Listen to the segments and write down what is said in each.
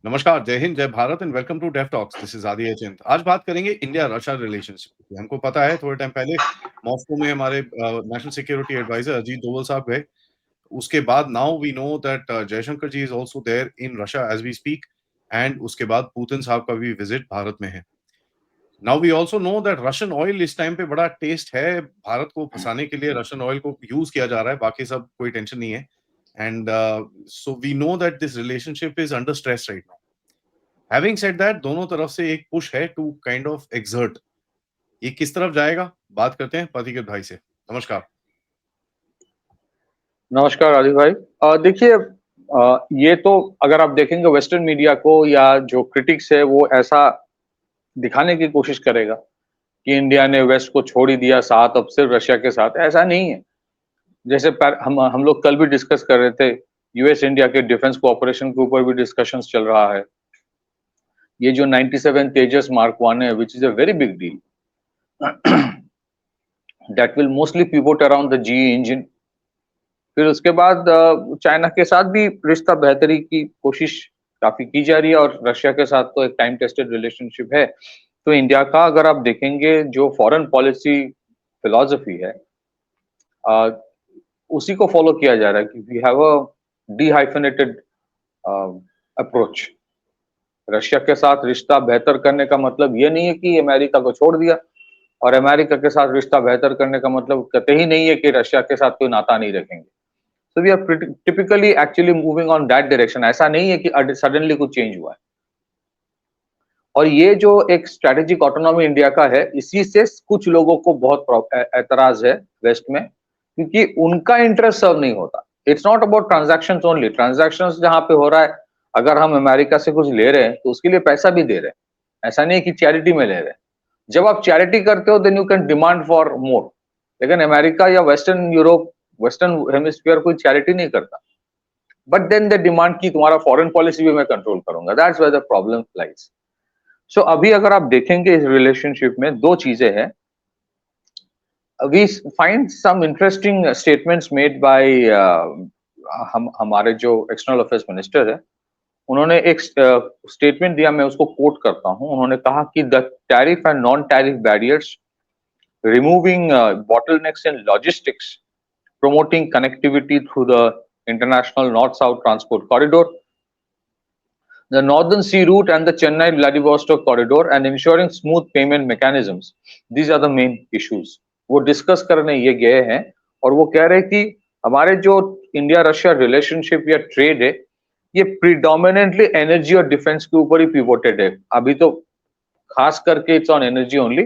नमस्कार, जय हिंद, जय Bharat and welcome to Dev talks. This is Adi Achint. आज बात करेंगे इंडिया रशिया रिलेशंस की। हमको पता है थोड़े टाइम पहले मॉस्को में हमारे national security adviser Ajit Doval साहब गए। उसके बाद now we know that Jaishankar ji is also there in Russia as we speak and उसके बाद पुतिन साहब का भी विजिट भारत में है। Now we also know that Russian oil इस टाइम पे बड़ा टेस्ट है। भारत को फँसाने के लिए रशियन ऑयल को यूज़ किया जा रहा है, बाकी सब कोई टेंशन नहीं है। And so we know that this relationship is under stress right now. Having said that दोनों तरफ से एक पुश है टू काइंड ऑफ एक्सर्ट। ये किस तरफ जाएगा? बात करते हैं पथिकृत भाई से। नमस्कार। नमस्कार आदि भाई। देखिए, ये तो अगर आप देखेंगे वेस्टर्न मीडिया को या जो क्रिटिक्स है वो ऐसा दिखाने की कोशिश करेगा कि इंडिया ने वेस्ट को छोड़ ही दिया साथ, अब सिर्फ रशिया के साथ। ऐसा नहीं है। जैसे हम लोग कल भी डिस्कस कर रहे थे, यूएस इंडिया के डिफेंस कोऑपरेशन के ऊपर भी डिस्कशंस चल रहा है। ये जो 97 तेजस मार्क 1 है, which is a very big deal, that will mostly pivot around the G engine. फिर उसके बाद चाइना के साथ भी रिश्ता बेहतरी की कोशिश काफी की जा रही है, और रशिया के साथ तो एक टाइम टेस्टेड रिलेशनशिप है। तो इंडिया का अगर आप देखेंगे जो फॉरेन पॉलिसी फिलॉसफी है, अ, उसी को फॉलो किया जा रहा है कि we have a dehyphenated approach. Russia के साथ रिश्ता बेहतर करने का मतलब ये नहीं है कि अमेरिका को छोड़ दिया, और अमेरिका के साथ रिश्ता बेहतर करने का मतलब कतई ही नहीं है कि रशिया के साथ कोई नाता नहीं रखेंगे। So we are typically actually moving on that direction। ऐसा नहीं है कि सडनली कुछ चेंज हुआ है। और ये जो एक स्ट्रेटेजिक ऑटोनॉमी इंडिया का है, इसी से कुछ लोगों को बहुत एतराज है वेस्ट में, क्योंकि उनका इंटरेस्ट सर्व नहीं होता। It's not about transactions only. Transactions जहां पे हो रहा है, अगर हम अमेरिका से कुछ ले रहे हैं तो उसके लिए पैसा भी दे रहे हैं। ऐसा नहीं है कि चैरिटी में ले रहे हैं। जब आप चैरिटी करते हो then you can demand for more. लेकिन अमेरिका या वेस्टर्न यूरोप, वेस्टर्न हेमिस्फीयर कोई चैरिटी नहीं करता। बट देन दे डिमांड की तुम्हारा फॉरेन पॉलिसी भी मैं कंट्रोल करूंगा। That's where the problem lies. So अभी अगर आप देखेंगे इस रिलेशनशिप में दो चीजें हैं। We find some interesting statements made by हम हमारे जो एक्सटर्नल अफेयर्स मिनिस्टर है, उन्होंने एक स्टेटमेंट दिया, मैं उसको कोट करता हूं। उन्होंने कहा कि the tariff and non tariff barriers, removing bottlenecks in logistics, promoting connectivity through the international north-south transport corridor, the Northern Sea Route and the Chennai-Vladivostok corridor, and ensuring smooth payment mechanisms. These are the main issues. वो discuss करने ये गए हैं, और वो कह रहे हैं कि हमारे जो इंडिया रशिया रिलेशनशिप या ट्रेड है, ये प्रीडोमिनेंटली एनर्जी और डिफेंस के ऊपर ही पिवोटेड है। अभी तो खास करके it's on energy only,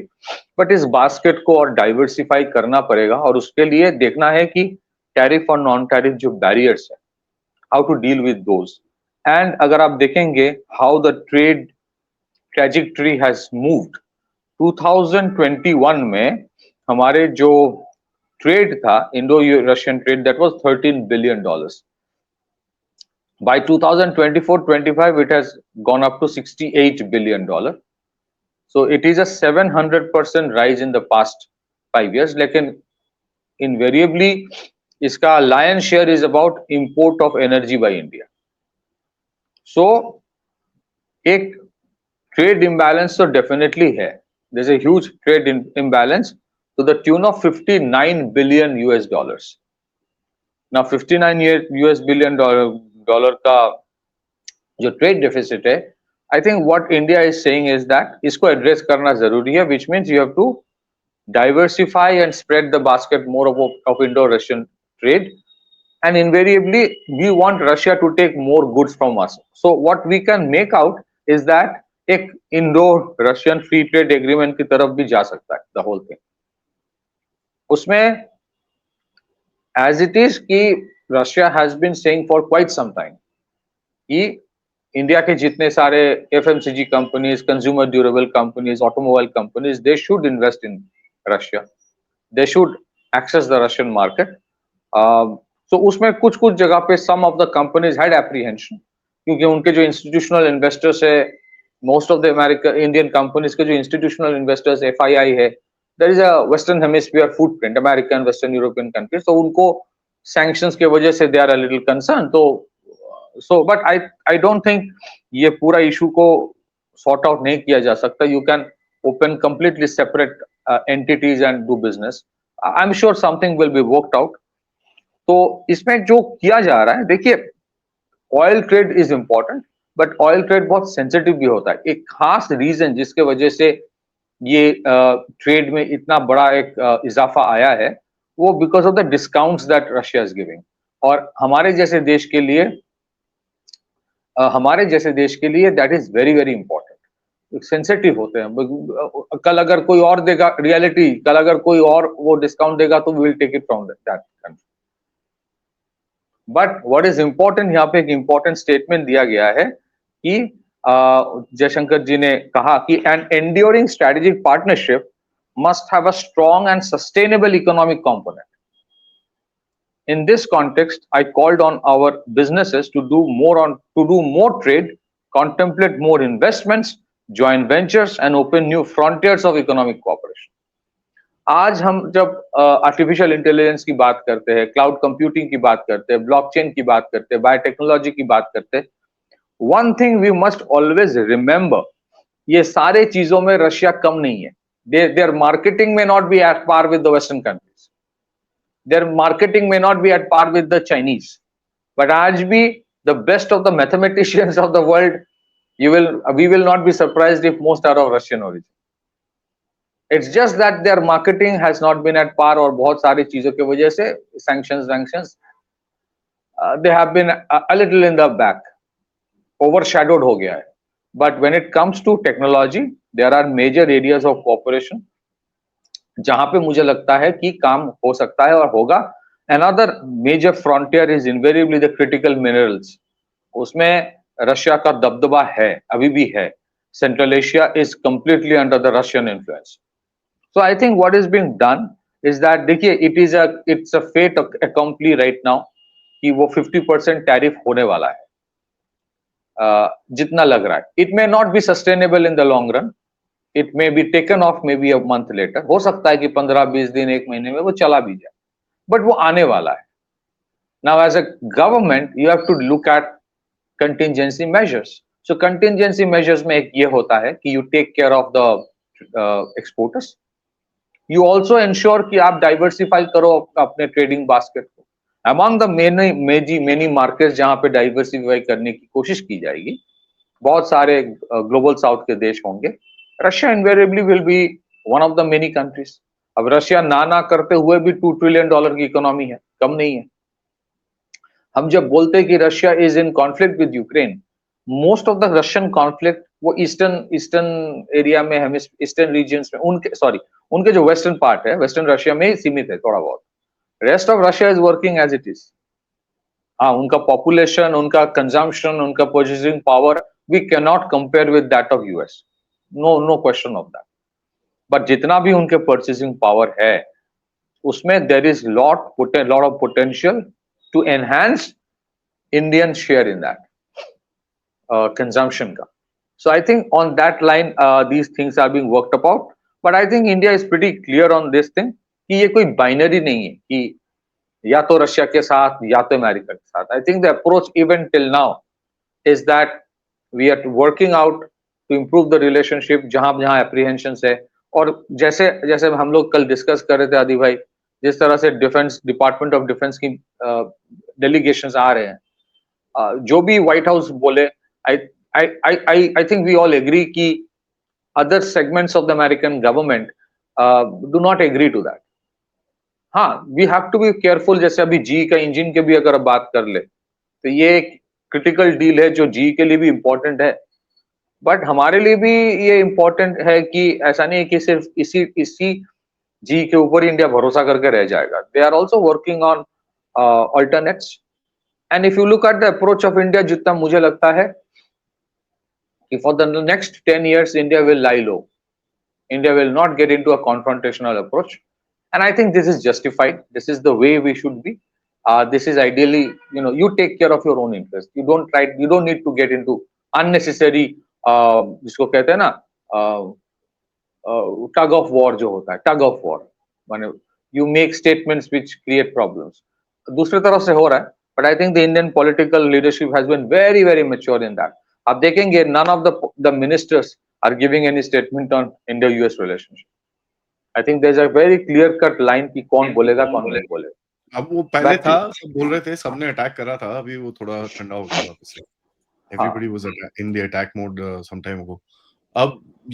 but इस बास्केट को और डाइवर्सिफाई करना पड़ेगा, और उसके लिए देखना है कि टैरिफ और नॉन टैरिफ जो बैरियर्स है, how to deal with those. And अगर आप देखेंगे how the trade trajectory has moved, 2021 में हमारे जो ट्रेड था, Indo Russian trade, that was $13 billion। by 2024-25 it has gone up to $68 billion। So it is a 700% rise in the past 5 years। लेकिन invariably इसका lion share is about import of energy by India। So एक trade imbalance तो definitely है। There's a huge trade imbalance to the tune of $59 billion US। Now 59 US billion dollar का जो trade deficit है, I think what India is saying is that इसको address करना जरूरी है, which means you have to diversify and spread the basket more of Indo Russian trade. And invariably we want Russia to take more goods from us. So what we can make out is that एक Indo Russian free trade agreement की तरफ भी जा सकता है the whole thing. उसमें as it is कि Russia has been saying for quite some time कि इंडिया के जितने सारे FMCG companies, consumer durable companies, automobile companies, they should invest in Russia, they should access the Russian market. So उसमें कुछ कुछ जगह पे some of the companies had apprehension, क्योंकि उनके जो इंस्टीट्यूशनल इन्वेस्टर्स है, most of the American Indian companies के जो इंस्टीट्यूशनल इन्वेस्टर्स एफआईआई है, there is a western hemisphere footprint, American western European countries, तो उनको सैंक्शंस के वजह से they are a little concern. तो So but I don't think ये पूरा इशू को सॉर्ट आउट नहीं किया जा सकता. You can open completely separate entities and do business. I'm sure something will be worked out. तो इसमें जो किया जा रहा है, देखिए oil trade is important, but oil trade बहुत सेंसिटिव भी होता है. एक खास रीजन जिसके वजह से ये ट्रेड में इतना बड़ा एक इजाफा आया है, वो because of the discounts that Russia is giving. और हमारे जैसे देश के लिए that is very very important. Sensitive होते हैं. कल अगर कोई और देगा रियलिटी, कल अगर कोई और वो डिस्काउंट देगा तो we will take it from that country. But what is important, यहाँ पे एक इंपॉर्टेंट स्टेटमेंट दिया गया है कि जयशंकर जी ने कहा कि an enduring strategic partnership must have a strong and sustainable economic component. In this context, I called on our businesses to do more trade, contemplate more investments, joint ventures, and open new frontiers of economic cooperation. आज हम जब artificial intelligence की बात करते हैं, cloud computing की बात करते हैं, ब्लॉकचेन की बात करते हैं, बायोटेक्नोलॉजी की बात करते हैं, one thing we must always remember, ये सारे चीजों में रशिया कम नहीं है. Their marketing may not be at par with the Western countries. Their marketing may not be at par with the Chinese. But आज भी the best of the mathematicians of the world, we will not be surprised if most are of Russian origin. It's just that their marketing has not been at par, और बहुत सारी चीजों की वजह से sanctions they have been a little in the back, overshadowed हो गया है. But when it comes to technology, there are major areas of cooperation जहां पे मुझे लगता है कि काम हो सकता है और होगा. Another major frontier is invariably the critical minerals. उसमें रशिया का दबदबा है, अभी भी है. Central Asia is completely under the Russian influence. So I think what is being done is that देखिए it's a fait accompli right now कि वो 50% टैरिफ होने वाला है. जितना लग रहा है, it may not be sustainable in the long run. It may be taken of may be a month later. हो सकता है कि 15-20 दिन, एक महीने में वो चला भी जाए, बट वो आने वाला है. Now as a government you have to look at contingency measures. So contingency measures में एक ये होता है कि you take care of the exporters. You also ensure कि आप डाइवर्सिफाई करो अपने ट्रेडिंग बास्केट को. अमंग द मेनी मार्केट्स जहां पे डाइवर्सिफाई करने की कोशिश की जाएगी, बहुत सारे ग्लोबल साउथ के देश होंगे. Russia invariably will be one of the many countries. अब रशिया ना करते हुए भी $2 ट्रिलियन की इकोनॉमी है, कम नहीं है. हम जब बोलते हैं कि Russia is in conflict with Ukraine, most of the Russian conflict वो ईस्टर्न एरिया में, ईस्टर्न रीजन्स में, उनके जो वेस्टर्न पार्ट है, वेस्टर्न रशिया में ही सीमित है थोड़ा बहुत. Rest of Russia is working as it is. हाँ, उनका पॉपुलेशन, उनका कंजम्पशन, उनका purchasing power, we can not compare with that of US. No question of that. But जितना भी उनके परचेसिंग पावर है, उसमें there is lot of potential to enhance Indian share in that consumption का. So I think on that line, these things are being worked about. But I think India is pretty clear on this thing कि ये कोई binary नहीं है कि या तो Russia के साथ या तो अमेरिका के साथ. I think the approach even till now is that we are working out to improve the relationship जहां apprehensions है. और जैसे हम लोग कल डिस्कस कर रहे थे आदि भाई, जिस तरह से डिपार्टमेंट ऑफ डिफेंस की डेलीगेशंस आ रहे हैं, जो भी व्हाइट हाउस बोले, I think we all agree कि other segments of the American government do not agree to that. हाँ, we have to be careful. जैसे अभी जी का इंजन के भी अगर बात कर ले, तो ये एक क्रिटिकल डील है जो जी के लिए भी इम्पोर्टेंट है, बट हमारे लिए भी ये इम्पोर्टेंट है कि ऐसा नहीं है कि सिर्फ इसी जी के ऊपर ही इंडिया भरोसा करके रह जाएगा. They are also working on alternates. And if you look at the approach of India, जितना मुझे लगता है कि for the next 10 years India will lie low. India will not get into a confrontational approach, and I think this is justified. This is the way we should be. This is ideally, you take care of your own interest. You don't need to get into unnecessary जिसको कहते हैं ना tug of war. जो होता है tug of war, माने you make statements which create problems. दूसरी तरफ से हो रहा है, But I think the Indian political leadership has been very, very mature in that. आप देखेंगे none of the ministers are giving any statement on India-US relationship. I think there's a very clear-cut line कि कौन बोलेगा कौन नहीं बोलेगा. अब वो पहले था, सब बोल रहे थे, सबने अटैक करा था, अभी वो थोड़ा ठंडा हो गया वापस से. Everybody was in the attack mode some time ago.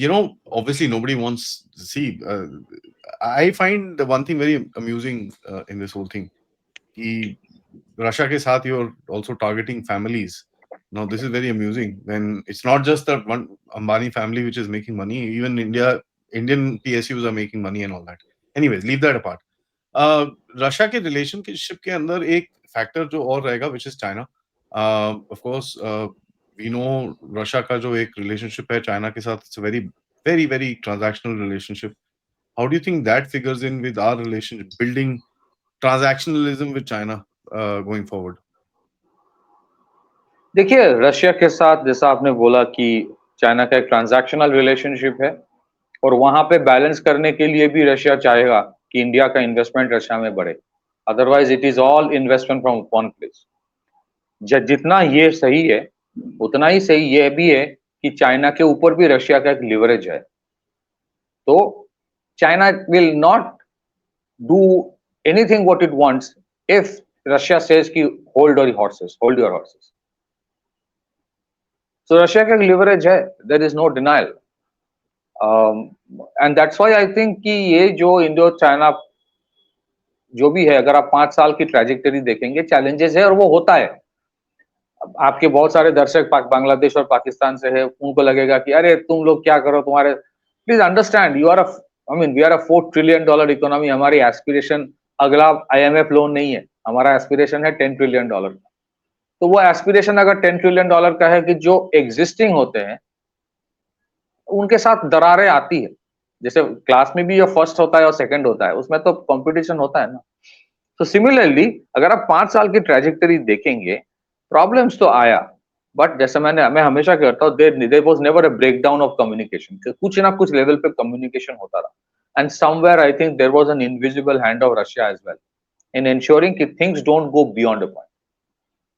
You know, obviously nobody wants. See, I find the one thing very amusing in this whole thing. कि Russia के साथ you are also targeting families. Now this is very amusing when it's not just the one Ambani family which is making money. Even Indian PSUs are making money and all that. Anyways, leave that apart. Russia के relationship के अंदर एक factor जो और रहेगा which is China. Of course, we know Russia का जो एक रिलेशनशिप है चाइना के साथ, it's a very very very transactional relationship. How do you think that figures in with our relationship, building transactionalism with China going forward? देखिए, Russia के साथ जैसा आपने बोला कि चाइना का एक ट्रांजैक्शनल रिलेशनशिप है और वहां पे बैलेंस करने के लिए भी रशिया चाहेगा कि इंडिया का इन्वेस्टमेंट रशिया में बढ़े. Otherwise it is all investment from one place. जितना ये सही है उतना ही सही ये भी है कि चाइना के ऊपर भी रशिया का एक लिवरेज है. तो China will not do anything what it wants if Russia says कि hold your horses. So Russia का leverage है, there is no denial, and that's why I think कि ये जो इंडो चाइना जो भी है, अगर आप 5 साल की ट्रैजेक्टरी देखेंगे, चैलेंजेस है और वो होता है. आपके बहुत सारे दर्शक बांग्लादेश और पाकिस्तान से है, उनको लगेगा कि अरे तुम लोग क्या करो, तुम्हारे please understand you are we are a $4 trillion economy. हमारी एस्पिरेशन अगला IMF लोन नहीं है, हमारा एस्पिरेशन है $10 ट्रिलियन. तो वो एस्पिरेशन अगर $10 ट्रिलियन का है कि जो एग्जिस्टिंग होते हैं उनके साथ दरारें आती है. जैसे क्लास में भी जो फर्स्ट होता है और सेकंड होता है उसमें तो कंपटीशन होता है ना. तो सिमिलरली अगर आप 5 साल की ट्रैजेक्टरी देखेंगे, प्रॉब्लम्स तो आया, बट जैसे मैं हमेशा कहता हूँ there was never a breakdown of communication. कुछ ना कुछ लेवल पे कम्युनिकेशन होता रहा. And somewhere I think there was an invisible hand of Russia as well in ensuring कि things don't go beyond a point.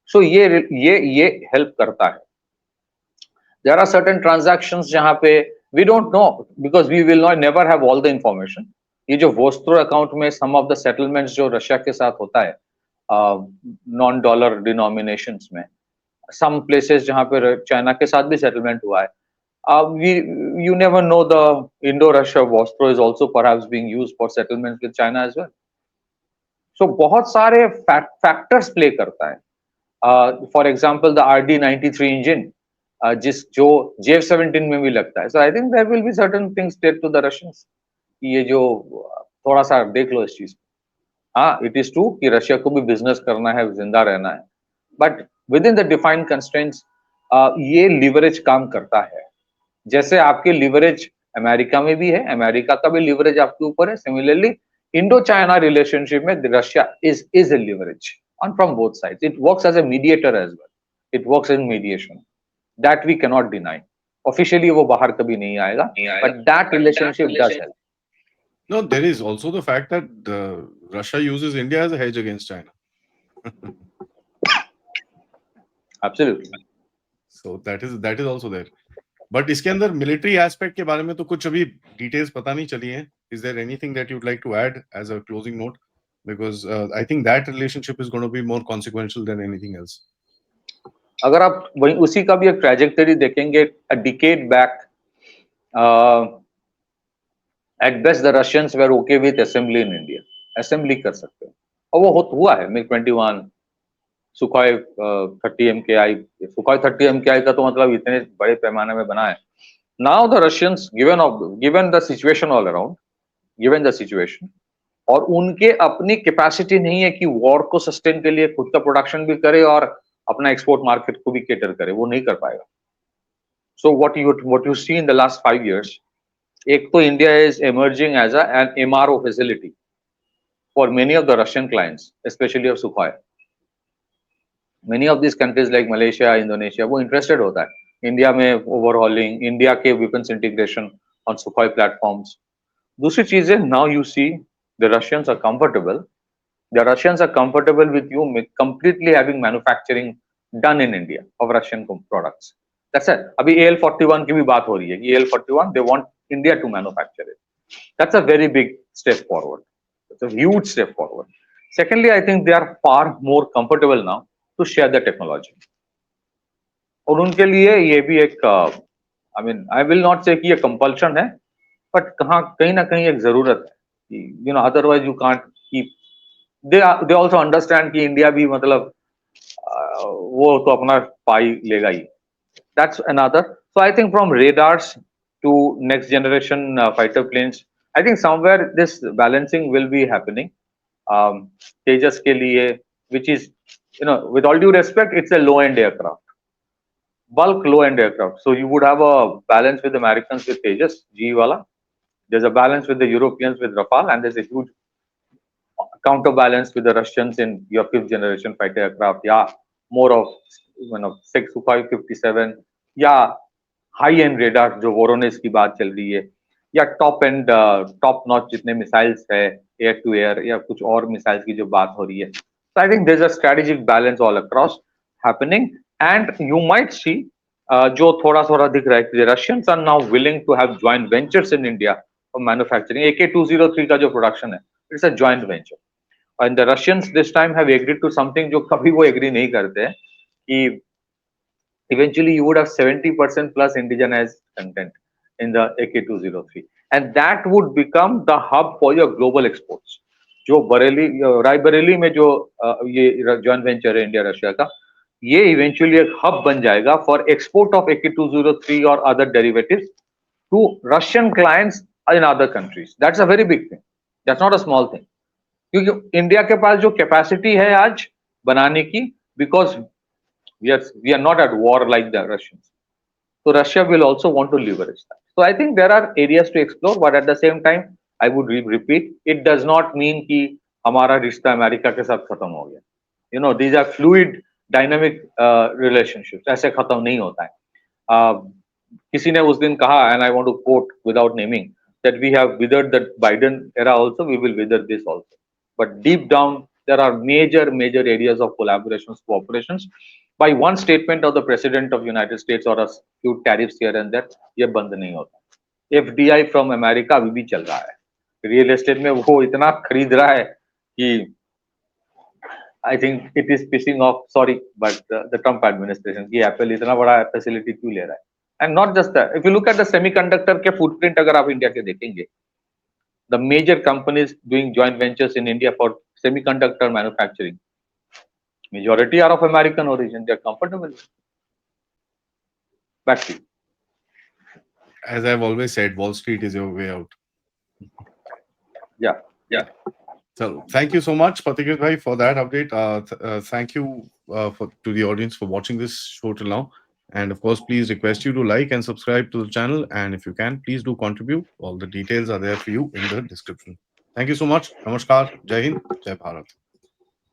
So ये help करता है. देयर आर सर्टेन ट्रांजैक्शंस जहां पे we don't know because we will not never have all the information. ये जो vostro account में some of the settlements जो रशिया के साथ होता है नॉन डॉलर डिनोमिनेशंस में, सम प्लेसेस जहां पे चाइना के साथ भी सेटलमेंट हुआ है, you never know, the Indo-Russia Vostro is also perhaps being used for settlements with China as well. So बहुत सारे फैक्टर्स प्ले करता है. For example, the RD-93 engine, जो JF-17 में भी लगता है. So I think there will be certain things said to the Russians. ये जो थोड़ा सा देख लो इस चीज को. हाँ, it is true कि रशिया को भी बिजनेस करना है, जिंदा रहना है, but with in the defined constraints ये लिवरेज काम करता है. जैसे आपके लिवरेज अमेरिका में भी है, अमेरिका का भी लिवरेज आपके ऊपर है. सिमिलरली इंडो चाइना रिलेशनशिप में Russia is a leverage on from both sides. It works as a mediator as well. It works in mediation. That we cannot deny. Officially वो बाहर कभी नहीं आएगा, but that relationship does help. No, there is also the fact that Russia uses India as a hedge against China. Absolutely. So that is also there. But इसके अंदर military aspect के बारे में तो कुछ अभी details पता नहीं चली हैं. Is there anything that you'd like to add as a closing note? Because I think that relationship is going to be more consequential than anything else. अगर आप वही उसी का भी एक ट्रैजेक्टरी देखेंगे, a decade back, at best the Russians were okay with assembly in India. Assembly कर सकते हैं और वो हुआ है. MiG-21, Sukhoi 30 MKI. Sukhoi 30 MKI का तो मतलब इतने बड़े पैमाने में बना है. Now the Russians, given the situation all around, given the situation, और उनके अपनी कैपेसिटी नहीं है कि वॉर को सस्टेन के लिए खुद का प्रोडक्शन भी करे और अपना एक्सपोर्ट मार्केट को भी केटर करे. वो नहीं कर पाएगा. So what you see in the last 5 years, एक तो India is emerging as an MRO facility for many of the Russian clients, especially of Sukhoi. Many of these countries like Malaysia, Indonesia, वो interested होता है India में overhauling, India के weapons integration on Sukhoi platforms. दूसरी चीज है, now you see the Russians are comfortable The Russians are comfortable with you completely having manufacturing done in India of Russian products. That's it. अभी AL-41 की भी बात हो रही है कि AL-41 they want India to manufacture it. That's a very big step forward. It's a huge step forward. Secondly, I think they are far more comfortable now to share the technology. और उनके लिए ये भी एक I mean, I will not say कि ये compulsion है, but कहीं ना कहीं एक जरूरत है कि you know otherwise you can't keep. They also understand कि इंडिया भी मतलब वो तो अपना पाई लेगा ही. That's another. So I think from radars to next generation fighter planes, I think somewhere this balancing will be happening. Tejas के लिए, which is, you know, with all due respect, it's a low end aircraft, bulk low end aircraft. So you would have a balance with Americans with Tejas, GE wala. There's a balance with the Europeans with Rafale, and there's a huge counterbalance with the Russians in your fifth generation fighter aircraft. Yeah, more of, you know, 6 to 557. Yeah, high end radar जो वोरोनिस की बात चल रही है, या top and top notch जितने missiles है air to air या कुछ और मिसाइल्स की जो बात हो रही है. So I think there's a strategic balance all across happening, and you might see जो थोड़ा थोड़ा दिख रहा है कि the Russians are now willing to have joint ventures in India for manufacturing. AK-203 का जो प्रोडक्शन है, it's a joint venture. And the Russians this time have agreed to something जो कभी वो agree नहीं करते हैं कि eventually you would have 70% plus indigenized content in the AK-203, and that would become the hub for your global exports. जो बरेली रायबरेली में जो ये जॉइंट वेंचर है इंडिया रशिया का, ये इवेंचुअली एक हब बन जाएगा फॉर एक्सपोर्ट ऑफ AK-203 और other derivatives to Russian clients in other countries. That's a very big thing. That's not a small thing, क्योंकि इंडिया के पास जो कैपेसिटी है आज बनाने की, because we are not at war like the Russians. So Russia will also want to leverage that. So I think there are areas to explore, but at the same time, I would repeat, it does not mean कि हमारा रिश्ता America के साथ खत्म हो गया. You know, these are fluid, dynamic relationships. ऐसे खत्म नहीं होता है. किसी ने उस दिन कहा, and I want to quote without naming, that we have withered the Biden era also, we will wither this also. But deep down, there are major areas of collaborations, cooperations. By one statement of the president of United States or a few tariffs here and there, ये बंद नहीं होता. FDI from America अभी भी चल रहा है. Real estate में वो इतना खरीद रहा है कि I think it is pissing off, sorry, but the Trump administration कि Apple इतना बड़ा facility क्यों ले रहा है. And not just that, if you look at the semiconductor के footprint अगर आप इंडिया के देखेंगे, the major companies doing joint ventures in India for semiconductor manufacturing, majority are of American origin. They are comfortable. Back to you. As I've always said, Wall Street is your way out. Yeah. So thank you so much, Patikrit bhai, for that update. Thank you to the audience for watching this show till now. And of course, please request you to like and subscribe to the channel. And if you can, please do contribute. All the details are there for you in the description. Thank you so much. Namaskar. Jai Hind. Jai Bharat.